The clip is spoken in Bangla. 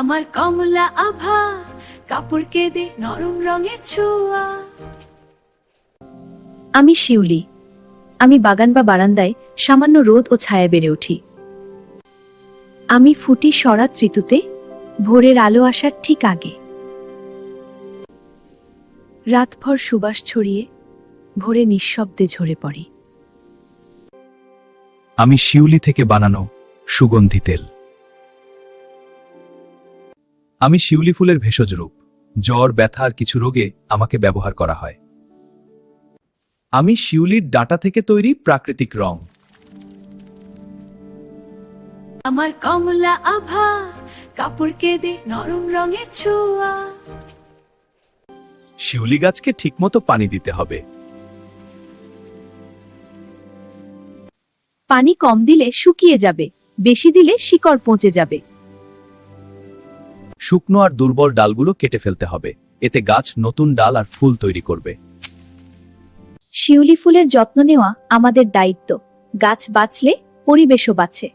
আমার কমলা আভা, কাপড় কেঁদে নরম রঙের ছোঁয়া। আমি শিউলি। আমি বাগান বা বারান্দায় সামান্য রোদ ও ছায়া বেড়ে উঠি। আমি ফুটি শরৎ ঋতুতে, ভোরের আলো আসার ঠিক আগে। রাতভর সুবাস ছড়িয়ে ভোরে নিঃশব্দে ঝরে পড়ি। আমি শিউলি থেকে বানানো সুগন্ধি তেল। আমি শিউলি ফুলের ভেষজ রূপ। জ্বর, ব্যথা আর কিছু রোগে আমাকে ব্যবহার করা হয়। আমি শিউলির ডাঁটা থেকে তৈরি প্রাকৃতিক রং। আমার কমলা আভা, কাপড় কেঁদে নরম রঙের ছোঁয়া। শিউলি গাছকে ঠিকমতো পানি দিতে হবে। পানি কম দিলে শুকিয়ে যাবে, বেশি দিলে শিকড় পচে যাবে। শুকনো আর দুর্বল ডালগুলো কেটে ফেলতে হবে, এতে গাছ নতুন ডাল আর ফুল তৈরি করবে। শিউলি ফুলের যত্ন নেওয়া আমাদের দায়িত্ব। গাছ বাঁচলে পরিবেশও বাঁচে।